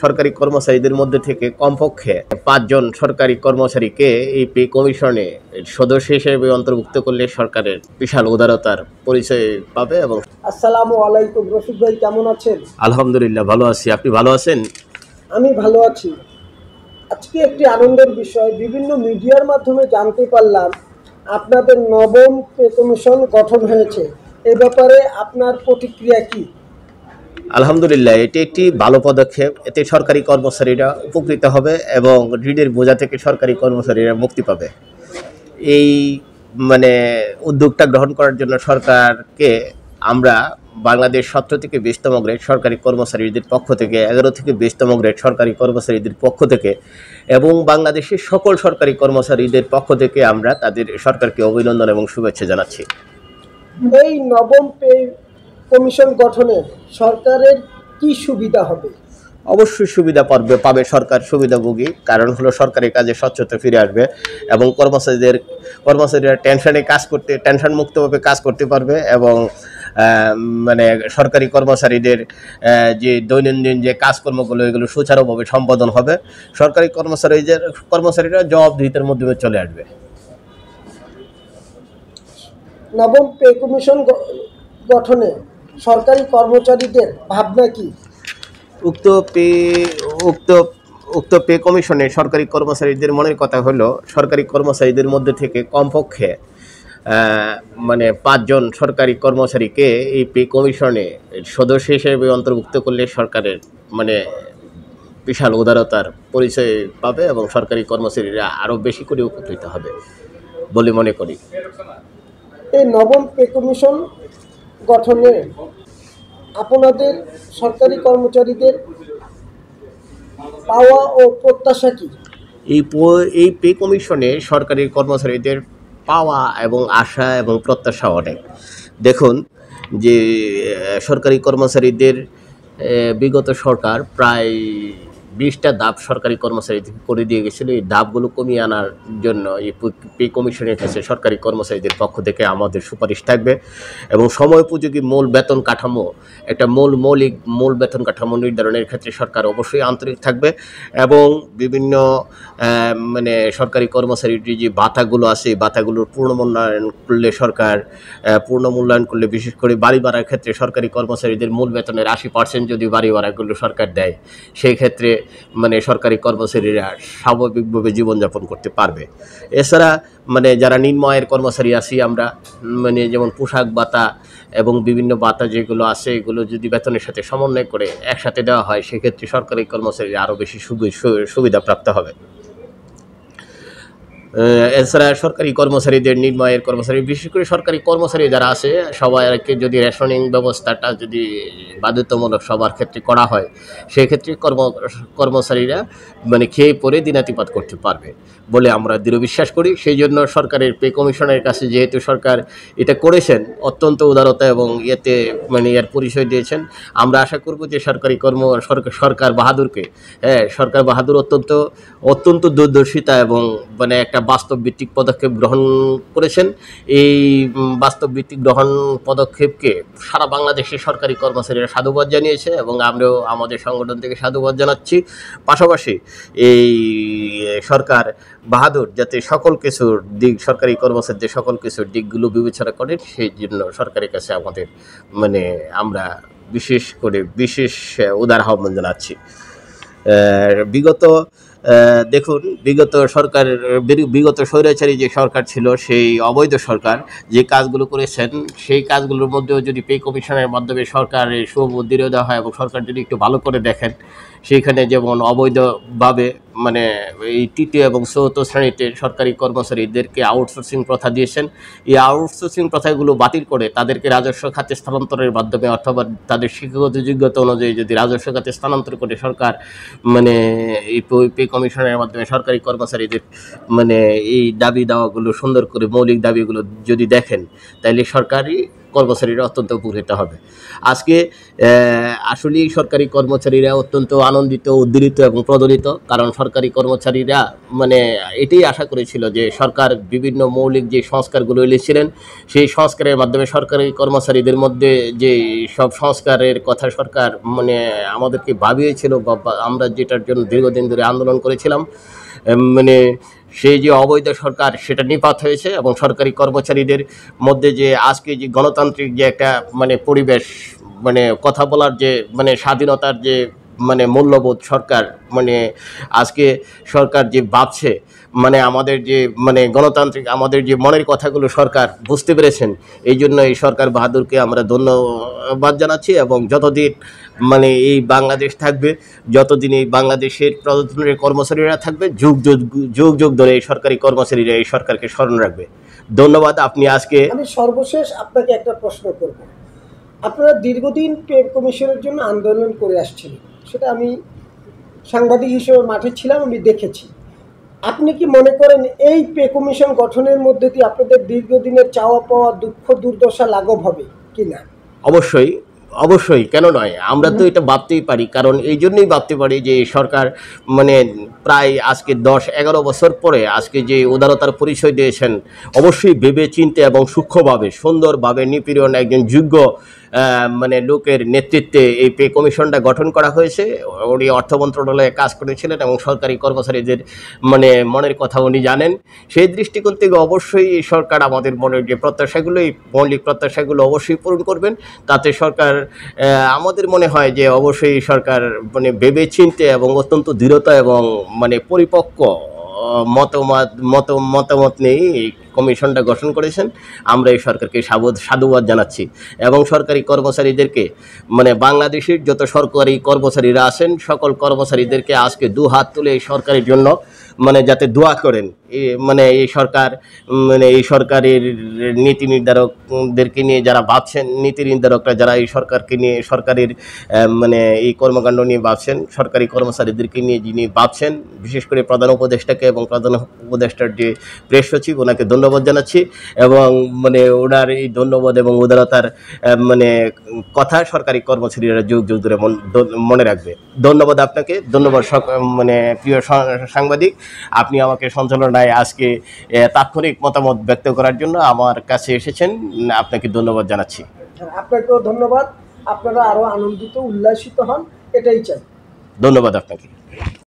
সরকারি কর্মচারীদের মধ্যে থেকে কমপক্ষে 5 জন সরকারি কর্মচারীকে এই পে কমিশনে সদস্য হিসেবে অন্তর্ভুক্ত করলে সরকারের বিশাল উদারতার পরিচয় পাবে। এবং আসসালামু আলাইকুম, রফিক ভাই কেমন আছেন? আলহামদুলিল্লাহ ভালো আছি, আপনি ভালো আছেন? আমি ভালো আছি। আজকে একটি আনন্দের বিষয়, বিভিন্ন মিডিয়ার মাধ্যমে জানতে পারলাম আপনাদের নবম পে কমিশন গঠন হয়েছে। এ ব্যাপারে আপনার প্রতিক্রিয়া কি? আলহামদুলিল্লাহ, এটি একটি ভালো পদক্ষেপ। এতে সরকারি কর্মচারীরা উপকৃত হবে এবং ঋণের বোঝা থেকে সরকারি কর্মচারীরা মুক্তি পাবে। এই উদ্যোগটা গ্রহণ করার জন্য সরকারকে আমরা বাংলাদেশ 17 থেকে 20তম গ্রেড সরকারি কর্মচারীদের পক্ষ থেকে, 11 থেকে 20তম গ্রেড সরকারি কর্মচারীদের পক্ষ থেকে এবং বাংলাদেশের সকল সরকারি কর্মচারীদের পক্ষ থেকে আমরা তাদের সরকারকে অভিনন্দন এবং শুভেচ্ছা জানাচ্ছি। এই নবম পে কমিশন গঠনের সরকারের কি সুবিধা হবে? অবশ্যই সুবিধা পাবে সরকার সুবিধাভোগী, কারণ হলো সরকারি কাজে স্বচ্ছতা ফিরে আসবে এবং কর্মচারীরা টেনশন মুক্তভাবে কাজ করতে পারবে এবং সরকারি কর্মচারীদের যে দৈনন্দিন যে কাজকর্মগুলো এগুলো সুচারুভাবে সম্পাদন হবে। সরকারি কর্মচারীরা জবাবদিহিতার মাধ্যমে চলে আসবে। নবম পে কমিশন গঠনে সরকারি কর্মচারীদের ভাবনা কি? উক্ত পে কমিশনে সরকারি কর্মচারীদের মনের কথা হলো সরকারি কর্মচারীদের মধ্যে থেকে কমপক্ষে 5 জন সরকারি কর্মচারীকে এই পে কমিশনে সদস্য হিসেবে অন্তর্ভুক্ত করলে সরকারের বিশাল উদারতার পরিচয় পাবে এবং সরকারি কর্মচারীরা আরও বেশি করে উপকৃত হবে বলে মনে করি। এই নবম পে কমিশন গঠনে আপনাদের সরকারি কর্মচারীদের পাওয়া ও প্রত্যাশা কি? এই পে কমিশনে সরকারি কর্মচারীদের পাওয়া এবং আশা এবং প্রত্যাশা অনেক। দেখুন যে সরকারি কর্মচারীদের বিগত সরকার প্রায় 20টা ধাপ সরকারি কর্মচারীদের করে দিয়ে গেছিল। এই ধাপগুলো কমিয়ে আনার জন্য এই পে কমিশনের কাছে সরকারি কর্মচারীদের পক্ষ থেকে আমাদের সুপারিশ থাকবে এবং সময়োপযোগী মূল বেতন কাঠামো মূল বেতন কাঠামো নির্ধারণের ক্ষেত্রে সরকার অবশ্যই আন্তরিক থাকবে এবং বিভিন্ন সরকারি কর্মচারীর যে ভাতাগুলো আছে এই ভাতাগুলোর পূর্ণ মূল্যায়ন করলে বিশেষ করে বাড়ি ভাড়ার ক্ষেত্রে সরকারি কর্মচারীদের মূল বেতনের 80% যদি বাড়ি ভাড়াগুলো সরকার দেয়, সেই ক্ষেত্রে সরকারি কর্মচারীরা স্বাভাবিকভাবে জীবনযাপন করতে পারবে। এছাড়া যারা নিম্ন আয়ের কর্মচারী আছি আমরা, যেমন পোশাক ভাতা এবং বিভিন্ন ভাতা যেগুলো আছে এগুলো যদি বেতনের সাথে সমন্বয় করে একসাথে দেওয়া হয়, সেক্ষেত্রে সরকারি কর্মচারীরা আরও বেশি সুবিধা প্রাপ্ত হবে। এছাড়া সরকারি কর্মচারীদের নিম্ন আয়ের কর্মচারী, বিশেষ করে সরকারি কর্মচারী যারা আছে সবাইকে যদি রেশনিং ব্যবস্থাটা যদি বাধ্যতামূলক সবার ক্ষেত্রে করা হয়, সেক্ষেত্রে কর্মচারীরা খেয়ে পরে দিনাতিপাত করতে পারবে বলে আমরা দৃঢ় বিশ্বাস করি। সেই জন্য সরকারের পে কমিশনের কাছে যেহেতু সরকার এটা করেছেন অত্যন্ত উদারতা এবং এতে এর পরিচয় দিয়েছেন, আমরা আশা করব যে সরকার বাহাদুর অত্যন্ত দূরদর্শিতা এবং একটা বাস্তব ভিত্তিক পদক্ষেপ গ্রহণ করেছেন। এই বাস্তব ভিত্তিক পদক্ষেপকে সারা বাংলাদেশের সরকারি কর্মচারীরা সাধুবাদ জানিয়েছে এবং আমরাও আমাদের সংগঠন থেকে সাধুবাদ জানাচ্ছি। পাশাপাশি এই সরকার বাহাদুর যাতে সরকারি কর্মচারীদের সকল কিছুর দিকগুলো বিবেচনা করেন, সেই জন্য সরকারের কাছে আমাদের আমরা বিশেষ উদার আহ্বান জানাচ্ছি। বিগত স্বৈরাচারী যে সরকার ছিল, সেই অবৈধ সরকার যে কাজগুলো করেছেন, সেই কাজগুলোর মধ্যেও যদি পে কমিশনের মাধ্যমে সরকারের সুবুদ্ধিও দেওয়া হয় এবং সরকার যদি একটু ভালো করে দেখেন, সেইখানে যেমন অবৈধভাবে এই তৃতীয় এবং চতুর্থ শ্রেণীতে সরকারি কর্মচারীদেরকে আউটসোর্সিং প্রথা দিয়েছেন। এই আউটসোর্সিং প্রথাগুলো বাতিল করে তাদেরকে রাজস্ব খাতে স্থানান্তরের মাধ্যমে অথবা তাদের শিক্ষাগত যোগ্যতা অনুযায়ী যদি রাজস্ব খাতে স্থানান্তর করে সরকার এই পে কমিশনের মাধ্যমে সরকারি কর্মচারীদের এই দাবি দাওয়াগুলো সুন্দর করে মৌলিক দাবিগুলো যদি দেখেন, তাহলে সরকারি কর্মচারীরা অত্যন্ত উপকৃত হবে। আজকে আসলেই সরকারি কর্মচারীরা অত্যন্ত আনন্দিত, উদ্দীলিত এবং প্রদলিত, কারণ সরকারি কর্মচারীরা মানে এটাই আশা করেছিল যে সরকার বিভিন্ন মৌলিক যে সংস্কারগুলো এনেছিলেন, সেই সংস্কারের মাধ্যমে সরকারি কর্মচারীদের মধ্যে যে সব সংস্কারের কথা সরকার মানে আমাদেরকে ভাবিয়েছিল বা আমরা যেটার জন্য দীর্ঘদিন ধরে আন্দোলন করেছিলাম, মানে সেই যে অবৈধ সরকার সেটা নিপাত হয়েছে এবং সরকারি কর্মচারীদের মধ্যে যে আজকে যে গণতান্ত্রিক যে একটা মানে পরিবেশ, মানে কথা বলার যে মানে স্বাধীনতার যে মানে মূল্যবোধ সরকার মানে আজকে সরকার যে ভাবছে, মানে আমাদের যে মানে গণতান্ত্রিক আমাদের যে মনের কথাগুলো সরকার বুঝতে পেরেছেন, এই জন্য এই সরকার বাহাদুরকে আমরা ধন্যবাদ জানাচ্ছি। এবং যতদিন মানে এই বাংলাদেশ থাকবে, যতদিন এই বাংলাদেশের প্রজাতন্ত্রের কর্মচারীরা থাকবে, যুগ যুগ যুগ যুগ ধরে এই সরকারি কর্মচারীরা এই সরকারকে স্মরণ রাখবে। ধন্যবাদ। আপনি আজকে আমি সর্বশেষ আপনাকে একটা প্রশ্ন করব। আপনারা দীর্ঘদিন পে কমিশনের জন্য আন্দোলন করে আসছিলেন, সেটা আমি সাংবাদিক হিসেবে মাঠে ছিলাম, আমি দেখেছি। আপনি কি মনে করেন এই পে কমিশন গঠনের মধ্যে দিয়ে আপনাদের দীর্ঘদিনের চাওয়া পাওয়া, দুঃখ দুর্দশা লাঘব হবে কিনা? অবশ্যই, অবশ্যই, কেন নয়? আমরা তো এটা ভাবতেই পারি, কারণ এই জন্যই ভাবতে পারি যে এই সরকার মানে প্রায় আজকে 10-11 বছর পরে আজকে যে উদারতার পরিচয় দিয়েছেন, অবশ্যই ভেবে চিন্তে এবং সূক্ষ্মভাবে সুন্দরভাবে নিপীড়ন একজন যোগ্য মানে লোকের নেতৃত্বে এই পে কমিশনটা গঠন করা হয়েছে। উনি অর্থ মন্ত্রণালয়ে কাজ করেছিলেন এবং সরকারি কর্মচারীদের মানে মনের কথা উনি জানেন। সেই দৃষ্টিকোণ থেকে অবশ্যই এই সরকার আমাদের মনের যে প্রত্যাশাগুলো, এই মৌলিক প্রত্যাশাগুলো অবশ্যই পূরণ করবেন। তাতে সরকার আমাদের মনে হয় যে অবশ্যই সরকার মানে ভেবে চিন্তে এবং অত্যন্ত দৃঢ়তা এবং মানে পরিপক্ক মতামত নিয়ে এই কমিশনটা গঠন করেছেন। আমরা এই সরকারকে সাধুবাদ জানাচ্ছি এবং সরকারি কর্মচারীদেরকে মানে বাংলাদেশের যত সরকারি কর্মচারীরা আছেন সকল কর্মচারীদেরকে আজকে দু হাত তুলে এই সরকারের জন্য মানে যাতে দোয়া করেন। মানে এই সরকার মানে এই সরকারের নীতি নির্ধারকদেরকে নিয়ে যারা ভাবছেন, নীতি নির্ধারকরা যারা এই সরকারকে নিয়ে সরকারের মানে এই কর্মকাণ্ড নিয়ে ভাবছেন, সরকারি কর্মচারীদেরকে নিয়ে যিনি ভাবছেন, বিশেষ করে প্রধান উপদেষ্টাকে এবং প্রধান উপদেষ্টার যে প্রেস সচিব ওনাকে ধন্যবাদ জানাচ্ছি। এবং মানে ওনার এই ধন্যবাদ এবং উদারতার মানে কথা সরকারি কর্মচারীরা যুগ যুগ ধরে মনে রাখবে। ধন্যবাদ আপনাকে, ধন্যবাদ মানে প্রিয় সাংবাদিক, আপনি আমাকে সঞ্চালনায় আজকে তাৎক্ষণিক মতামত ব্যক্ত করার জন্য আমার কাছে এসেছেন, আপনাকে ধন্যবাদ জানাচ্ছি। আপনাকেও ধন্যবাদ। আপনারা আরো আনন্দিত উল্লাসিত হন, এটাই চাই। ধন্যবাদ আপনাকে।